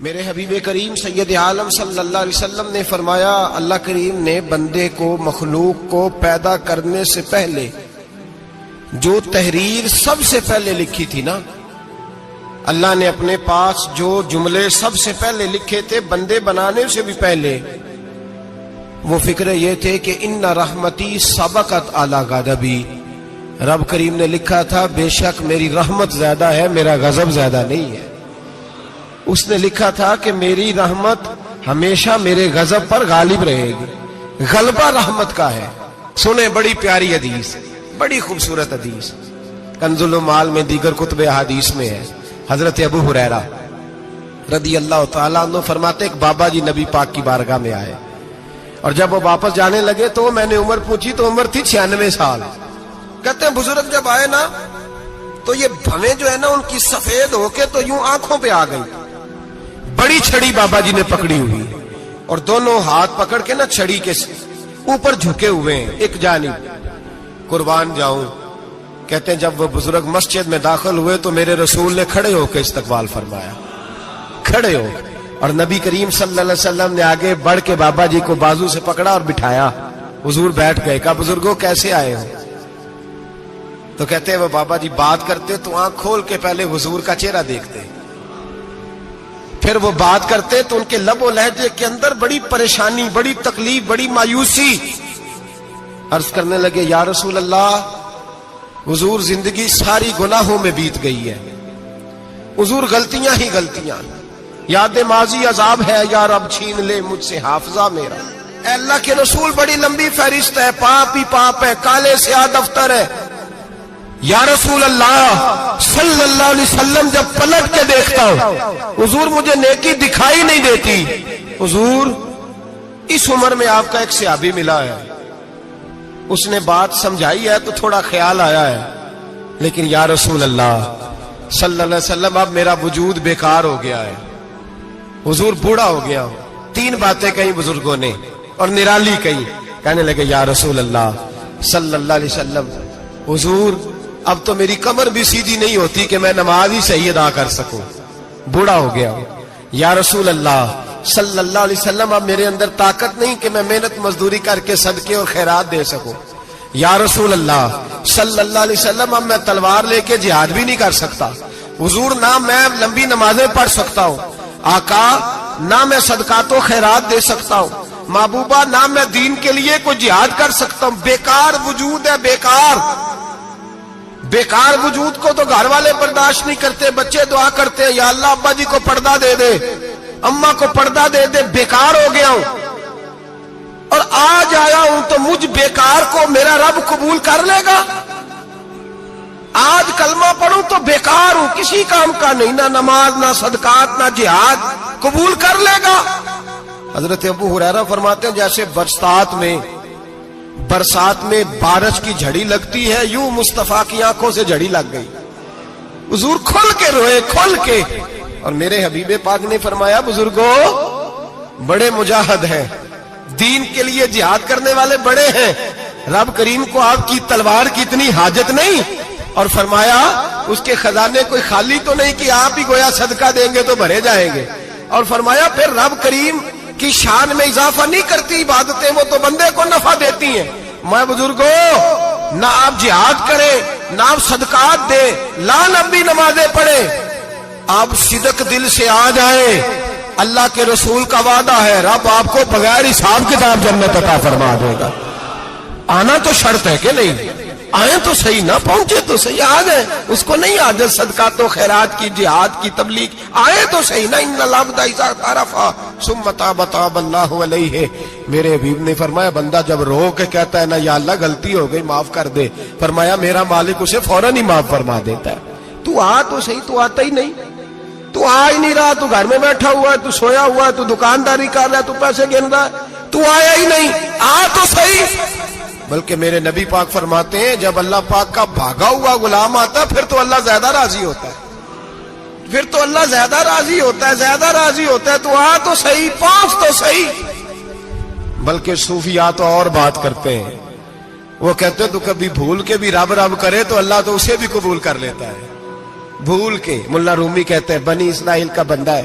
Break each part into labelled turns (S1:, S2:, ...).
S1: میرے حبیب کریم سید عالم صلی اللہ علیہ وسلم نے فرمایا، اللہ کریم نے بندے کو، مخلوق کو پیدا کرنے سے پہلے جو تحریر سب سے پہلے لکھی تھی نا، اللہ نے اپنے پاس جو جملے سب سے پہلے لکھے تھے بندے بنانے سے بھی پہلے، وہ فکر یہ تھے کہ ان رحمتی سبقت اعلی غضبی، رب کریم نے لکھا تھا بے شک میری رحمت زیادہ ہے، میرا غضب زیادہ نہیں ہے۔ اس نے لکھا تھا کہ میری رحمت ہمیشہ میرے غضب پر غالب رہے گی، غلبہ رحمت کا ہے۔ سنیں بڑی پیاری حدیث، بڑی خوبصورت حدیث، کنز المال میں دیگر کتب احادیث میں ہے۔ حضرت ابو ہریرہ رضی اللہ تعالیٰ عنہ فرماتے ایک بابا جی نبی پاک کی بارگاہ میں آئے، اور جب وہ واپس جانے لگے تو میں نے عمر پوچھی تو عمر تھی 96 سال۔ کہتے ہیں بزرگ جب آئے نا تو یہ بھویں جو ہے نا ان کی سفید ہو کے تو یوں آنکھوں پہ آ گئی، بڑی چھڑی بابا جی نے پکڑی ہوئی اور دونوں ہاتھ پکڑ کے نا چھڑی کے اوپر جھکے ہوئے ہیں ایک جانب، قربان جاؤں۔ کہتے ہیں جب وہ بزرگ مسجد میں داخل ہوئے تو میرے رسول نے کھڑے ہو کے استقبال فرمایا، کھڑے ہو، اور نبی کریم صلی اللہ علیہ وسلم نے آگے بڑھ کے بابا جی کو بازو سے پکڑا اور بٹھایا۔ حضور بیٹھ گئے، کہا بزرگوں کیسے آئے ہو؟ تو کہتے ہیں وہ بابا جی بات کرتے تو آنکھ کھول کے پہلے حضور کا چہرہ دیکھتے، پھر وہ بات کرتے تو ان کے لب و لہجے کے اندر بڑی پریشانی، بڑی تکلیف، بڑی مایوسی۔ عرض کرنے لگے یا رسول اللہ، حضور زندگی ساری گناہوں میں بیت گئی ہے، حضور غلطیاں ہی غلطیاں، یاد ماضی عذاب ہے، یا رب چھین لے مجھ سے حافظہ میرا۔ اے اللہ کے رسول بڑی لمبی فہرست ہے، پاپ ہی پاپ ہے، کالے سیاہ دفتر ہے۔ یا رسول اللہ صلی اللہ علیہ وسلم جب پلٹ کے دیکھتا ہوں حضور مجھے نیکی دکھائی نہیں دیتی۔ حضور اس عمر میں آپ کا ایک صحابی ملا ہے، اس نے بات سمجھائی ہے تو تھوڑا خیال آیا ہے، لیکن یا رسول اللہ صلی اللہ علیہ وسلم اب میرا وجود بیکار ہو گیا ہے، حضور بوڑھا ہو گیا ہوں۔ 3 باتیں کہیں بزرگوں نے اور نرالی کہیں، کہنے لگے یا رسول اللہ صلی اللہ علیہ وسلم، حضور اب تو میری کمر بھی سیدھی نہیں ہوتی کہ میں نماز ہی صحیح ادا کر سکوں، بوڑھا ہو گیا ہوں۔ یا رسول اللہ صلی اللہ علیہ وسلم اب میرے اندر طاقت نہیں کہ میں محنت مزدوری کر کے صدقے اور خیرات دے سکوں۔ یا رسول اللہ صلی اللہ علیہ وسلم اب میں تلوار لے کے جہاد بھی نہیں کر سکتا، حضور نہ میں لمبی نمازیں پڑھ سکتا ہوں، آقا نہ میں صدقات و خیرات دے سکتا ہوں، محبوبہ نہ میں دین کے لیے کوئی جہاد کر سکتا ہوں، بیکار وجود ہے، بیکار بیکار وجود کو تو گھر والے برداشت نہیں کرتے، بچے دعا کرتے ہیں یا اللہ ابا جی کو پردہ دے دے، اماں کو پردہ دے دے، بیکار ہو گیا ہوں، اور آج آیا ہوں تو مجھ بیکار کو میرا رب قبول کر لے گا؟ آج کلمہ پڑھوں تو بیکار ہوں، کسی کام کا نہیں، نہ نماز نہ صدقات نہ جہاد، قبول کر لے گا؟ حضرت ابو ہریرہ فرماتے ہیں جیسے برسات میں بارش کی جھڑی لگتی ہے، یوں مصطفیٰ کی آنکھوں سے جھڑی لگ گئی، حضور کھل کے روئے، کھل کے۔ اور میرے حبیب پاک نے فرمایا بزرگوں بڑے مجاہد ہیں، دین کے لیے جہاد کرنے والے بڑے ہیں، رب کریم کو آپ کی تلوار کی اتنی حاجت نہیں، اور فرمایا اس کے خزانے کوئی خالی تو نہیں کہ آپ ہی گویا صدقہ دیں گے تو بھرے جائیں گے، اور فرمایا پھر رب کریم کی شان میں اضافہ نہیں کرتی عبادتیں، وہ تو بندے کو نفع دیتی ہیں۔ میں بزرگوں نہ آپ جہاد کریں، نہ آپ صدقات دیں، لا لمبی نمازیں پڑھیں، آپ صدق دل سے آ جائیں، اللہ کے رسول کا وعدہ ہے رب آپ کو بغیر حساب کتاب جنت عطا فرما دے گا۔ آنا تو شرط ہے کہ نہیں؟ آئے تو صحیح، نہ پہنچے تو صحیح، آ گئے، اس کو نہیں عادت صدقات و خیرات کی، جہاد کی، تبلیغ، آئے تو صحیح نا۔ ان العبد اذا اعترف ثم تاب تاب اللہ علیہ، میرے حبیب نے فرمایا بندہ جب رو کے کہتا ہے نا یا اللہ غلطی ہو گئی معاف کر دے، فرمایا میرا مالک اسے فوراً ہی معاف فرما دیتا ہے۔ تو آ تو صحیح، تو آتا ہی نہیں، تو آ ہی نہیں رہا، تو گھر میں بیٹھا ہوا ہے، تو سویا ہوا ہے، تو دکانداری کر رہا ہے، تو پیسے گن رہا ہے، تو آیا ہی نہیں، آ تو صحیح۔ بلکہ میرے نبی پاک فرماتے ہیں جب اللہ پاک کا بھاگا ہوا غلام آتا ہے پھر تو اللہ زیادہ راضی ہوتا ہے، پھر تو اللہ زیادہ راضی ہوتا ہے، زیادہ راضی ہوتا ہے، تو آ تو صحیح، پہنچ تو صحیح۔ بلکہ صوفیاء تو اور بات کرتے ہیں، وہ کہتے ہیں تو کبھی بھول کے بھی رب رب کرے تو اللہ تو اسے بھی قبول کر لیتا ہے، بھول کے۔ ملا رومی کہتے ہیں بنی اسرائیل کا بندہ ہے،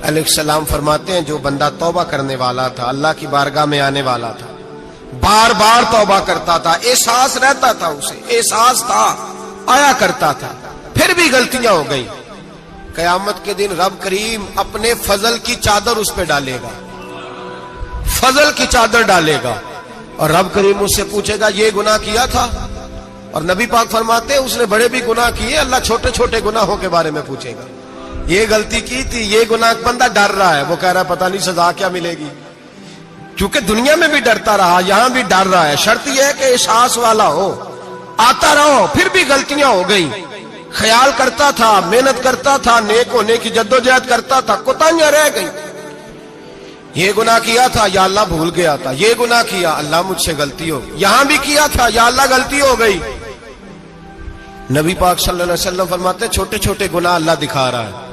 S1: علیہ السلام فرماتے ہیں جو بندہ توبہ کرنے والا تھا، اللہ کی بارگاہ میں آنے والا تھا، بار بار توبہ کرتا تھا، احساس رہتا تھا، اسے احساس تھا، آیا کرتا تھا، پھر بھی غلطیاں ہو گئی، قیامت کے دن رب کریم اپنے فضل کی چادر اس پہ ڈالے گا، فضل کی چادر ڈالے گا، اور رب کریم اس سے پوچھے گا یہ گناہ کیا تھا؟ اور نبی پاک فرماتے ہیں اس نے بڑے بھی گناہ کیے، اللہ چھوٹے چھوٹے گناہوں کے بارے میں پوچھے گا، یہ غلطی کی تھی، یہ گناہ، بندہ ڈر رہا ہے، وہ کہہ رہا ہے پتہ نہیں سزا کیا ملے گی، کیونکہ دنیا میں بھی ڈرتا رہا، یہاں بھی ڈر رہا ہے، شرط یہ ہے کہ احساس والا ہو، آتا رہو، پھر بھی غلطیاں ہو گئی، خیال کرتا تھا، محنت کرتا تھا، نیک ہونے کی جدوجہد کرتا تھا، کوتاہیاں رہ گئی، یہ گناہ کیا تھا یا اللہ بھول گیا تھا، یہ گناہ کیا اللہ مجھ سے غلطی ہو گئی، یہاں بھی کیا تھا یا اللہ غلطی ہو گئی۔ نبی پاک صلی اللہ علیہ وسلم فرماتے ہیں چھوٹے چھوٹے گناہ اللہ دکھا رہا ہے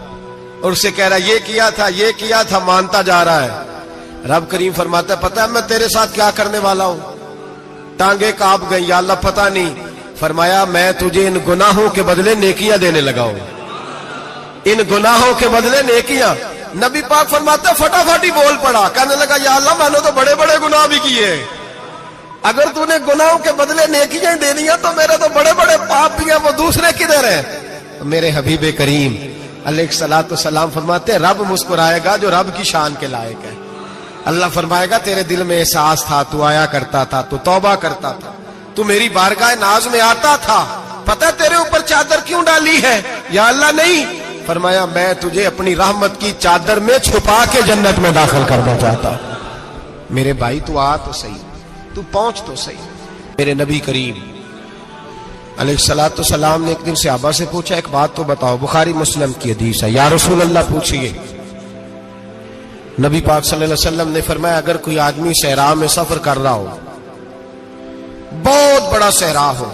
S1: اور اسے کہہ رہا ہے یہ کیا تھا، مانتا جا رہا ہے۔ رب کریم فرماتا ہے پتہ ہے میں تیرے ساتھ کیا کرنے والا ہوں؟ ٹانگیں کانپ گئی، یا اللہ پتہ نہیں۔ فرمایا میں تجھے ان گناہوں کے بدلے نیکیاں دینے لگا ہوں، ان گناہوں کے بدلے نیکیاں۔ نبی پاک فرماتا ہے فٹافٹ ہی بول پڑا، کہنے لگا یا اللہ میں نے تو بڑے بڑے گناہ بھی کیے، اگر تو نے گناہوں کے بدلے نیکیاں دے دیا تو میرے تو بڑے بڑے پاپ بھی ہیں، وہ دوسرے کدھر ہیں؟ میرے حبیب کریم علیہ الصلوۃ والسلام فرماتے ہیں رب مسکرائے گا جو رب کی شان کے لائق ہے۔ اللہ فرمائے گا تیرے دل میں احساس تھا، تو آیا کرتا تھا، تو توبہ کرتا تھا، تو میری بارگاہ ناز میں آتا تھا، پتہ تیرے اوپر چادر کیوں ڈالی ہے؟ یا اللہ نہیں، فرمایا میں تجھے اپنی رحمت کی چادر میں چھپا کے جنت میں داخل کرنا چاہتا ہوں۔ میرے بھائی تو آ تو صحیح، تو پہنچ تو صحیح۔ میرے نبی کریم علیہ الصلوۃ والسلام نے ایک دن صحابہ سے پوچھا ایک بات تو بتاؤ، بخاری مسلم کی حدیث ہے، یا رسول اللہ پوچھئے۔ نبی پاک صلی اللہ علیہ وسلم نے فرمایا اگر کوئی آدمی صحرا میں سفر کر رہا ہو، بہت بڑا صحرا ہو،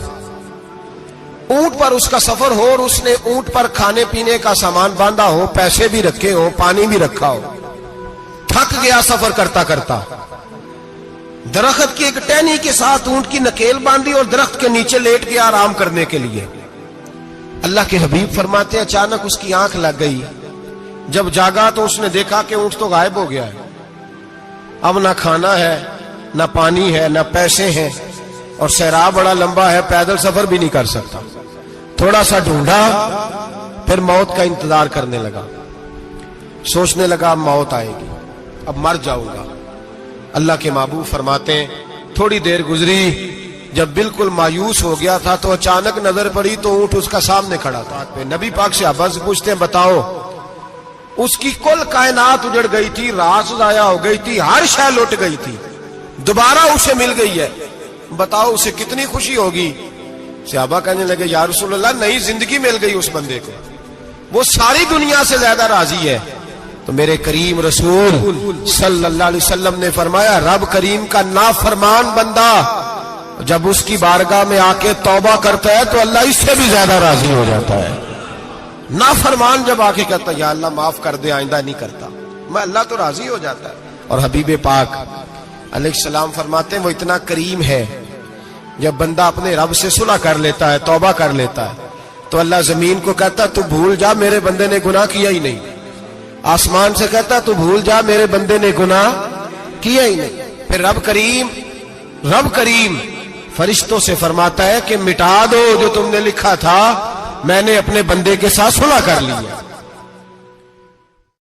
S1: اونٹ پر اس کا سفر ہو اور اس نے اونٹ پر کھانے پینے کا سامان باندھا ہو، پیسے بھی رکھے ہو، پانی بھی رکھا ہو، تھک گیا سفر کرتا کرتا، درخت کی ایک ٹہنی کے ساتھ اونٹ کی نکیل باندھی اور درخت کے نیچے لیٹ گیا آرام کرنے کے لیے۔ اللہ کے حبیب فرماتے ہیں اچانک اس کی آنکھ لگ گئی، جب جاگا تو اس نے دیکھا کہ اونٹ تو غائب ہو گیا ہے، اب نہ کھانا ہے، نہ پانی ہے، نہ پیسے ہیں، اور صحرا بڑا لمبا ہے، پیدل سفر بھی نہیں کر سکتا۔ تھوڑا سا ڈھونڈا، پھر موت کا انتظار کرنے لگا، سوچنے لگا اب موت آئے گی، اب مر جاؤں گا۔ اللہ کے محبوب فرماتے ہیں تھوڑی دیر گزری، جب بالکل مایوس ہو گیا تھا تو اچانک نظر پڑی تو اونٹ اس کا سامنے کھڑا تھا۔ نبی پاک سے عباس پوچھتے ہیں بتاؤ، اس کی کل کائنات اجڑ گئی تھی، راز ضائع ہو گئی تھی، ہر شے لٹ گئی تھی، دوبارہ اسے مل گئی ہے، بتاؤ اسے کتنی خوشی ہوگی؟ صحابہ کہنے لگے یا رسول اللہ نئی زندگی مل گئی اس بندے کو، وہ ساری دنیا سے زیادہ راضی ہے۔ تو میرے کریم رسول صلی اللہ علیہ وسلم نے فرمایا رب کریم کا نافرمان بندہ جب اس کی بارگاہ میں آ کے توبہ کرتا ہے تو اللہ اس سے بھی زیادہ راضی ہو جاتا ہے۔ نافرمان جب آ کے کہتا ہے یا اللہ معاف کر دے، آئندہ نہیں کرتا، میں اللہ تو راضی ہو جاتا ہے۔ اور حبیب پاک علیہ السلام فرماتے ہیں وہ اتنا کریم ہے، جب بندہ اپنے رب سے صلح کر لیتا ہے، توبہ کر لیتا ہے، تو اللہ زمین کو کہتا تو بھول جا میرے بندے نے گناہ کیا ہی نہیں، آسمان سے کہتا تو بھول جا میرے بندے نے گناہ کیا ہی نہیں۔ پھر رب کریم فرشتوں سے فرماتا ہے کہ مٹا دو جو تم نے لکھا تھا، میں نے اپنے بندے کے ساتھ صلح کر لی ہے۔